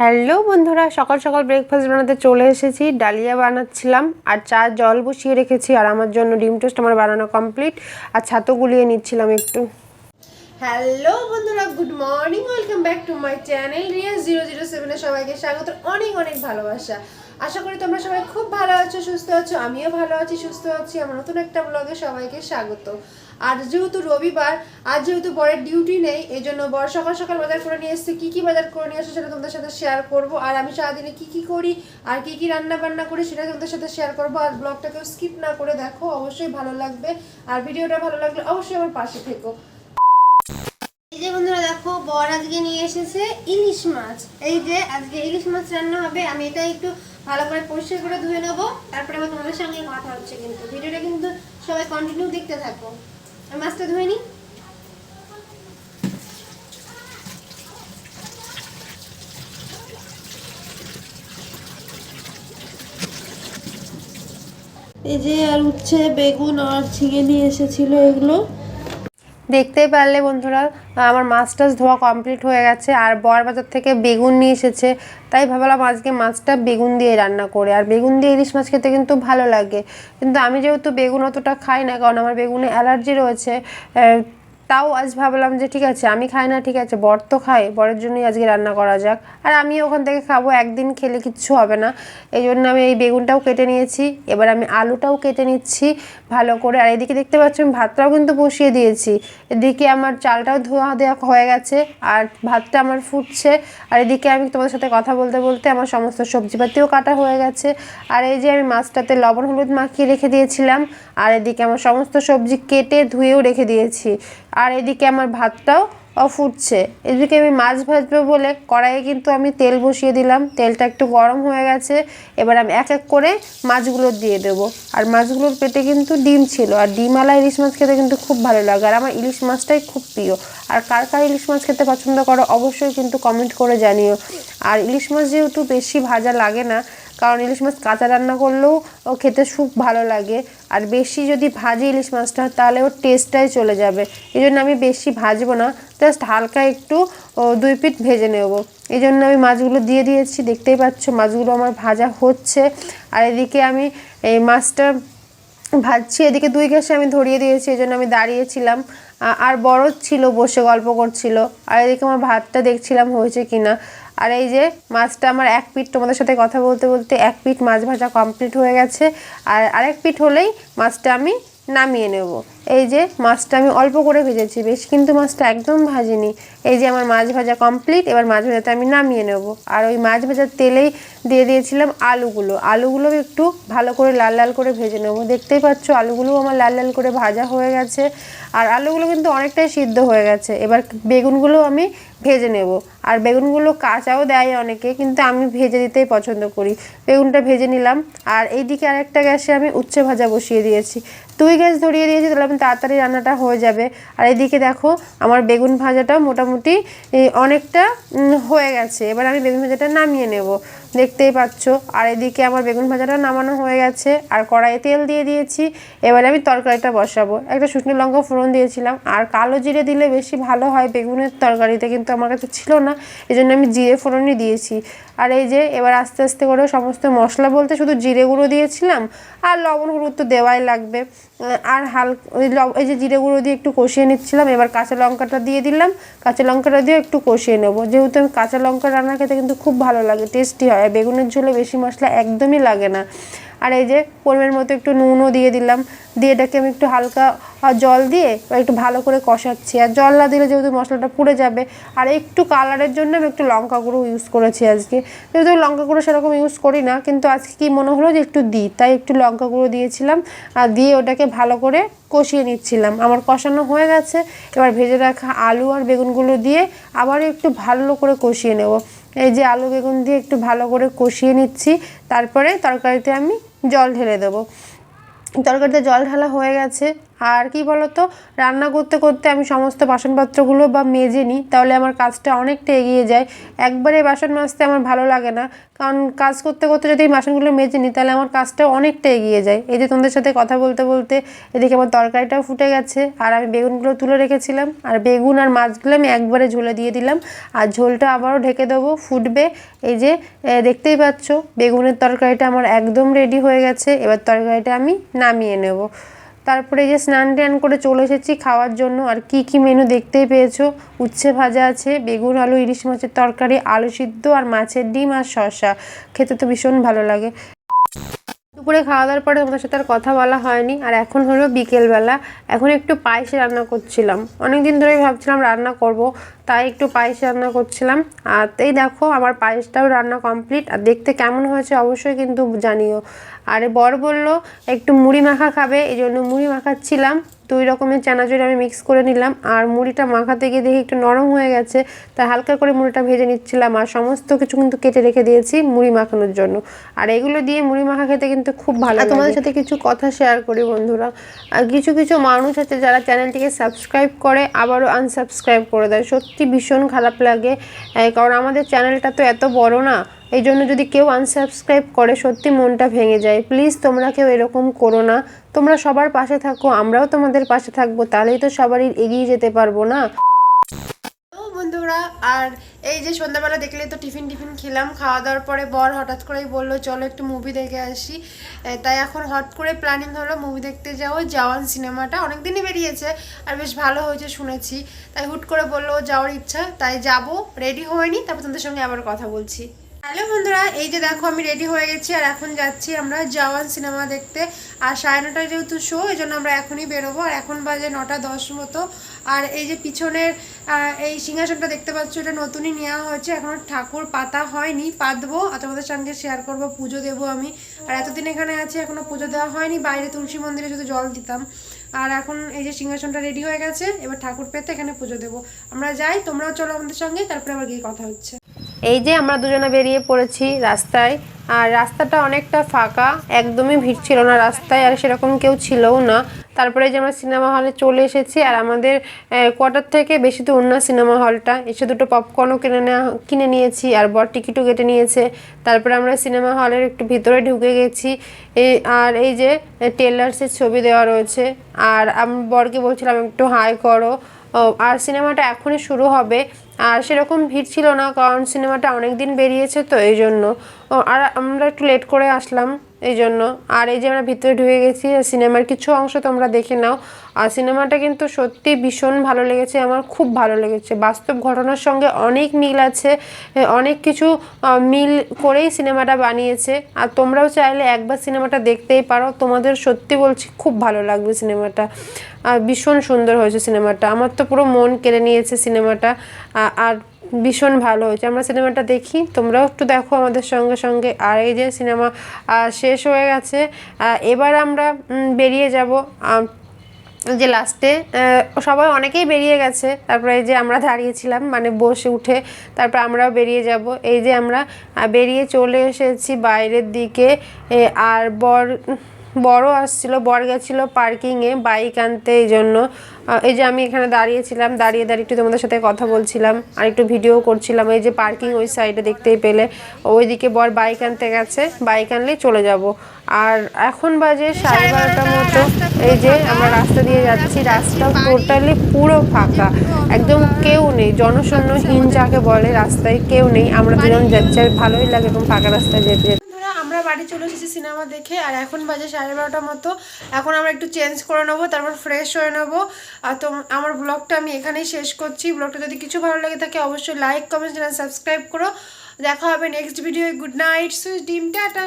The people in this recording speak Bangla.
হ্যালো বন্ধুরা, সকাল সকাল ব্রেকফাস্ট বানাতে চলে এসেছি। ডালিয়া বানাচ্ছিলাম আর চা জল বসিয়ে রেখেছি, আর আমার জন্য ডিম টোস্ট আমার বানানো কমপ্লিট, আর ছাতু গুলিয়ে নিচ্ছিলাম একটু। হ্যালো বন্ধুরা, good morning, welcome back to my channel Riya 007 এ সবাইকে স্বাগত, অনেক অনেক ভালোবাসা। আশা করি তোমরা সবাই খুব ভালো আছো, সুস্থ আছো। আমিও ভালো আছি, সুস্থ আছি। আমার নতুন একটা ব্লগে সবাইকে স্বাগত। আর যেহেতু রবিবার, আজ যেহেতু বরের ডিউটি নেই, এই জন্য বর সকাল সকাল বাজার করে নিয়ে এসছে। কী কী বাজার করে নিয়ে আসছে সেটা তোমাদের সাথে শেয়ার করবো। আর আমি সারাদিনে কী কী করি আর কী কী রান্না বান্না করি সেটা তোমাদের সাথে শেয়ার করবো। আর ব্লগটাকেও স্কিপ না করে দেখো, অবশ্যই ভালো লাগবে। আর ভিডিওটা ভালো লাগলে অবশ্যই আমার পাশে থেকো। এই যে বন্ধুরা দেখো, বর আজকে নিয়ে এসেছে ইলিশ মাছ। এই যে আজকে ইলিশ মাছ রান্না হবে। আমি এটা একটু ভালো করে পরিষ্কার করে ধুয়ে নেবো, তারপরে আমার তোমাদের সঙ্গে কথা হচ্ছে। কিন্তু ভিডিওটা কিন্তু সবাই কন্টিনিউ দেখতে থাকো। আমি মাছটা ধুয়ে নিই। এই যে আর উচ্ছে, বেগুন আর ঝিঙে নিয়ে এসেছিল, এগুলো দেখতেই পারলে বন্ধুরা। আমার মাছ টাছ ধোয়া কমপ্লিট হয়ে গেছে, আর বর বাজার থেকে বেগুন নিয়ে এসেছে। তাই ভাবলাম আজকে মাছটা বেগুন দিয়ে রান্না করে। আর বেগুন দিয়ে ইলিশ মাছ খেতে কিন্তু ভালো লাগে, কিন্তু আমি যেহেতু বেগুন অতটা খাই না, কারণ আমার বেগুনে অ্যালার্জি রয়েছে। তাও আজ ভাবলাম যে ঠিক আছে, আমি খাই না, ঠিক আছে, বর তো খাই, বরের জন্যই আজকে রান্না করা যাক। আর আমি ওখান থেকে খাবো, একদিন খেলে কিচ্ছু হবে না। এই জন্য আমি এই বেগুনটাও কেটে নিয়েছি। এবার আমি আলুটাও কেটে নিচ্ছি ভালো করে। আর এদিকে দেখতে পাচ্ছি আমি ভাতটাও কিন্তু বসিয়ে দিয়েছি। এদিকে আমার চালটাও ধোয়া দেওয়া হয়ে গেছে, আর ভাতটা আমার ফুটছে। আর এদিকে আমি তোমাদের সাথে কথা বলতে বলতে আমার সমস্ত সবজিপাতিও কাটা হয়ে গেছে। আর এই যে আমি মাছটাতে লবণ হলুদ মাখিয়ে রেখে দিয়েছিলাম, আর এদিকে আমার সমস্ত সবজি কেটে ধুয়েও রেখে দিয়েছি। আর এদিকে আমার ভাতটাও ফুটছে। এদিকে আমি মাছ ভাজবো বলে কড়াইয়ে কিন্তু আমি তেল বসিয়ে দিলাম। তেলটা একটু গরম হয়ে গেছে। এবার আমি এক এক করে মাছগুলো দিয়ে দেবো। আর মাছগুলোর পেটে কিন্তু ডিম ছিল, আর ডিমওয়ালা ইলিশ মাছ খেতে কিন্তু খুব ভালো লাগে। আর আমার ইলিশ মাছটাই খুব প্রিয়। আর কার কার ইলিশ মাছ খেতে পছন্দ করো অবশ্যই কিন্তু কমেন্ট করে জানিও। আর ইলিশ মাছ যেহেতু বেশি ভাজা লাগে না, কারণ ইলিশ মাছ কাঁচা রান্না করলেও খেতে খুব ভালো লাগে। আর বেশি যদি ভাজি ইলিশ মাছটা, তাহলে ওর টেস্টটাই চলে যাবে। এই জন্য আমি বেশি ভাজবো না, জাস্ট হালকা একটু 2 পিঠ ভেজে নেব। এই জন্য আমি মাছগুলো দিয়ে দিয়েছি। দেখতেই পাচ্ছ মাছগুলো আমার ভাজা হচ্ছে। আর এদিকে আমি এই মাছটা ভাজছি, এদিকে 2 গ্যাসে আমি ধরিয়ে দিয়েছি। এই জন্য আমি দাঁড়িয়েছিলাম, আর বড় ছিল, বসে গল্প করছিল। আর এদিকে আমার ভাতটা দেখছিলাম হয়েছে কিনা। আর এই যে মাছটা আমার এক পিঠ, তোমাদের সাথে কথা বলতে বলতে এক পিঠ মাছ ভাজা কমপ্লিট হয়ে গেছে। আর আরেক পিঠ হলেই মাছটা আমি নামিয়ে নেব। এই যে মাছটা আমি অল্প করে ভেজেছি, বেশি কিন্তু মাছটা একদম ভাজিনি। এই যে আমার মাছ ভাজা কমপ্লিট। এবার মাছ ভাজাতে আমি নামিয়ে নেব। আর ওই মাছ ভাজার তেলেই দিয়ে দিয়েছিলাম আলুগুলো একটু ভালো করে লাল লাল করে ভেজে নেব। দেখতেই পাচ্ছ আলুগুলোও আমার লাল লাল করে ভাজা হয়ে গেছে। আর আলুগুলো কিন্তু অনেকটাই সিদ্ধ হয়ে গেছে। এবার বেগুনগুলো আমি ভেজে নেব। আর বেগুনগুলো কাঁচাও দেয় অনেকে, কিন্তু আমি ভেজে দিতেই পছন্দ করি। বেগুনটা ভেজে নিলাম। আর এইদিকে আরেকটা গ্যাসে আমি উচ্ছে ভাজা বসিয়ে দিয়েছি। 2 গ্যাস ধরিয়ে দিয়েছি, তাহলে আমি তাড়াতাড়ি রান্নাটা হয়ে যাবে। আর এদিকে দেখো আমার বেগুন ভাজাটা মোটামুটি অনেকটা হয়ে গেছে। এবার আমি বেগুন ভাজাটা নামিয়ে নেব, দেখতেই পাচ্ছ। আর এদিকে আমার বেগুন ভাজাটা নামানো হয়ে গেছে, আর কড়াইয়ে তেল দিয়ে দিয়েছি। এবার আমি তরকারিটা বসাবো। একটা শুকনো লঙ্কা ফোড়ন দিয়েছিলাম, আর কালো জিরে দিলে বেশি ভালো হয় বেগুনের তরকারিতে, কিন্তু আমার কাছে ছিল না, এই জন্য আমি জিরে ফোড়নই দিয়েছি। আর এই যে এবার আস্তে আস্তে করে সমস্ত মশলা বলতে শুধু জিরে গুঁড়ো দিয়েছিলাম, আর লবণ হলুদ তো দেওয়াই লাগবে। আর এই যে জিরে গুঁড়ো দিয়ে একটু কষিয়ে নিচ্ছিলাম। এবার কাঁচা লঙ্কাটা দিয়ে দিলাম। কাঁচা লঙ্কাটা দিয়ে একটু কষিয়ে নেব, যেহেতু আমি কাঁচা লঙ্কা রান্না খেতে কিন্তু খুব ভালো লাগে, টেস্টি হয়। বেগুনের ঝোলে বেশি মশলা একদমই লাগে না। আর এই যে পরিমাণ মতো একটু নুনও দিয়ে দিলাম। দিয়ে এটাকে আমি একটু হালকা জল দিয়ে একটু ভালো করে কষাচ্ছি। আর জল না দিলে যেহেতু মশলাটা পুড়ে যাবে। আর একটু কালারের জন্য আমি একটু লঙ্কা গুঁড়ো ইউজ করেছি আজকে, যেহেতু লঙ্কা গুঁড়ো সেরকম ইউজ করি না, কিন্তু আজকে কি মনে হলো যে একটু দিই, তাই একটু লঙ্কা গুঁড়ো দিয়েছিলাম। আর দিয়ে ওটাকে ভালো করে কষিয়ে নিচ্ছিলাম। আমার কষানো হয়ে গেছে। এবার ভেজে রাখা আলু আর বেগুনগুলো দিয়ে আবারও একটু ভালো করে কষিয়ে নেব। এই যে আলু বেগুন দিয়ে একটু ভালো করে কষিয়ে নিচ্ছি। তারপরে তরকারিতে আমি জল ঢেলে দেবো। তরকারিতে জল ঢালা হয়ে গেছে। আর কি বলতো, রান্না করতে করতে আমি সমস্ত বাসনপত্রগুলো বা মেজে নিই, তাহলে আমার কাজটা অনেকটা এগিয়ে যায়। একবারে বাসন মাজতে আমার ভালো লাগে না, কারণ কাজ করতে করতে যদি বাসনগুলো মেজে নিই তাহলে আমার কাজটা অনেকটা এগিয়ে যায়। এই যে তোমাদের সাথে কথা বলতে বলতে এদিকে আমার তরকারিটাও ফুটে গেছে, আর আমি বেগুনগুলো তুলে রেখেছিলাম, আর বেগুন আর মাছগুলো আমি একবারে ঝোলে দিয়ে দিলাম, আর ঝোলটা আবারও ঢেকে দেবো, ফুটবে। এই যে দেখতেই পাচ্ছ বেগুনের তরকারিটা আমার একদম রেডি হয়ে গেছে। এবার তরকারিটা আমি নামিয়ে নেব। তারপরে এই যে স্নান টান করে চলে এসেছি খাওয়ার জন্য। আর কি কি মেনু দেখতেই পেয়েছো, উচ্ছে ভাজা আছে, বেগুন আলু ইলিশ মাছের তরকারি, আলু সিদ্ধ, আর মাছের ডিম, আর শসা। খেতে তো ভীষণ ভালো লাগে। দুপুরে খাওয়া দাওয়ার পরে তোমাদের সাথে আর কথা বলা হয়নি। আর এখন হলো বিকেলবেলা, এখন একটু পায়েস রান্না করছিলাম, অনেক দিন ধরেই ভাবছিলাম রান্না করব, তাই একটু পায়েস রান্না করছিলাম। আর এই দেখো আমার পায়েসটাও রান্না কমপ্লিট, আর দেখতে কেমন হয়েছে অবশ্যই কিন্তু জানিও। আরে বর বলল একটু মুড়ি মাখা খাবে, এই জন্য মুড়ি মাখাচ্ছিলাম। 2 রকমের চানাচুর আমি মিক্স করে নিলাম, আর মুড়িটা মাখাতে গিয়ে দেখি একটু নরম হয়ে গেছে, তাই হালকা করে মুড়িটা ভেজে নিচ্ছিলাম। আর সমস্ত কিছু কিন্তু কেটে রেখে দিয়েছি মুড়ি মাখানোর জন্য। আর এগুলো দিয়ে মুড়ি মাখা খেতে কিন্তু খুব ভালো লাগে। তোমাদের সাথে কিছু কথা শেয়ার করি বন্ধুরা। আর কিছু কিছু মানুষ আছে যারা চ্যানেলটিকে সাবস্ক্রাইব করে আবারও আনসাবস্ক্রাইব করে দেয়, সত্যি ভীষণ খারাপ লাগে। কারণ আমাদের চ্যানেলটা তো এত বড় না, এই জন্য যদি কেউ আনসাবস্ক্রাইব করে সত্যি মনটা ভেঙে যায়। প্লিজ তোমরা কেউ এরকম করো না, তোমরা সবার পাশে থাকো, আমরাও তোমাদের পাশে থাকবো, তাহলেই তো সবারই এগিয়ে যেতে পারবো না বন্ধুরা। আর এই যে সন্ধ্যাবেলা দেখলে তো টিফিন খেলাম, খাওয়া দাওয়ার পরে বর হঠাৎ করেই বললো চলো একটু মুভি দেখে আসি, তাই এখন হট করে প্ল্যানিং হলো মুভি দেখতে যাবো। জওয়ান সিনেমাটা অনেকদিনই বেরিয়েছে আর বেশ ভালো হয়েছে শুনেছি, তাই হুট করে বললো যাওয়ার ইচ্ছা, তাই যাব। রেডি হয়নি, তারপর তোমাদের সঙ্গে আবার কথা বলছি। হ্যালো বন্ধুরা, এই যে দেখো আমি রেডি হয়ে গেছি, আর এখন যাচ্ছি আমরা জওয়ান সিনেমা দেখতে। আর 9:30 যেহেতু শো, এই জন্য আমরা এখনই বেরোবো। আর এখন বাজে 9:10 মতো। আর এই যে পিছনের এই সিংহাসনটা দেখতে পাচ্ছ, এটা নতুনই নেওয়া হয়েছে, এখনো ঠাকুর পাতা হয়নি, পাতবো আর তোমাদের সঙ্গে শেয়ার করবো। পুজো দেবো আমি, আর এতদিন এখানে আছি এখনো পুজো দেওয়া হয়নি, বাইরে তুলসী মন্দিরে শুধু জল দিতাম। আর এখন এই যে সিংহাসনটা রেডি হয়ে গেছে, এবার ঠাকুর পেতে এখানে পুজো দেবো। আমরা যাই, তোমরাও চলো আমাদের সঙ্গে, তারপরে আবার গিয়ে কথা হচ্ছে। এই যে আমরা দুজনে বেরিয়ে পড়েছি রাস্তায়, আর রাস্তাটা অনেকটা ফাঁকা, একদমই ভিড় ছিল না রাস্তায়, আর সেরকম কেউ ছিলও না। তারপরে যে আমরা সিনেমা হলে চলে এসেছি, আর আমাদের কোয়ার্টার থেকে বেশি দূর না সিনেমা হলটা। এসে দুটো পপকর্নও কিনে নিয়েছি, আর বর টিকিটও কেটে নিয়েছে। তারপরে আমরা সিনেমা হলের একটু ভিতরে ঢুকে গেছি। আর এই যে টেলার্সের ছবি দেওয়া রয়েছে, আর আমি বরকে বলছিলাম একটু হাই করো। আর সিনেমাটা এখনই শুরু হবে, আর সেরকম ভিড় ছিল না, কারণ সিনেমাটা অনেক দিন বেরিয়েছে তো এই জন্য। আর আমরা একটু লেট করে আসলাম এই জন্য। আর এই যে আমরা ভিতরে ঢুকে গেছি, সিনেমার কিছু অংশ তোমরা দেখে নাও। আর সিনেমাটা কিন্তু সত্যি ভীষণ ভালো লেগেছে, আমার খুব ভালো লেগেছে। বাস্তব ঘটনার সঙ্গে অনেক মিল আছে, অনেক কিছু মিল করেই সিনেমাটা বানিয়েছে। আর তোমরাও চাইলে একবার সিনেমাটা দেখতেই পারো, তোমাদের সত্যি বলছি খুব ভালো লাগবে সিনেমাটা। আর ভীষণ সুন্দর হয়েছে সিনেমাটা, আমার তো পুরো মন কেড়ে নিয়েছে সিনেমাটা। আর ভীষণ ভালো হয়েছে। আমরা সিনেমাটা দেখি, তোমরাও একটু দেখো আমাদের সঙ্গে সঙ্গে। আর এই যে সিনেমা শেষ হয়ে গেছে, এবার আমরা বেরিয়ে যাব। যে লাস্টে সবাই অনেকেই বেরিয়ে গেছে, তারপরে এই যে আমরা দাঁড়িয়েছিলাম মানে বসে উঠে, তারপর আমরাও বেরিয়ে যাব। এই যে আমরা বেরিয়ে চলে এসেছি বাইরের দিকে। আর বড় আসছিল, বর গেছিলো পার্কিংয়ে বাইক আনতে, এই জন্য এই যে আমি এখানে দাঁড়িয়েছিলাম, দাঁড়িয়ে একটু তোমাদের সাথে কথা বলছিলাম আর একটু ভিডিও করছিলাম। এই যে পার্কিং ওই সাইডে দেখতেই পেলে, ওইদিকে বর বাইক আনতে গেছে, বাইক আনলেই চলে যাব। আর এখন বাজে 12:30 মতো। এই যে আমরা রাস্তা দিয়ে যাচ্ছি, রাস্তা টোটালি পুরো ফাঁকা, একদম কেউ নেই, জনশূন্যহীন যাকে বলে, রাস্তায় কেউ নেই। আমরা দুজন যাচ্ছি, আর ভালোই লাগে এরকম ফাঁকা রাস্তায় যেতে। আমরা বাড়ি চলে এসেছি সিনেমা দেখে, আর এখন বাজে 12:30 মতো। এখন আমরা একটু চেঞ্জ করে নেবো, তারপর ফ্রেশ হয়ে নেবো। আর তো আমার ব্লগটা আমি এখানেই শেষ করছি। ব্লগটা যদি কিছু ভালো লাগে থাকে অবশ্যই লাইক, কমেন্ট, চ্যানেল সাবস্ক্রাইব করো। দেখা হবে next video. Good night, sweet ডিম, টাটা।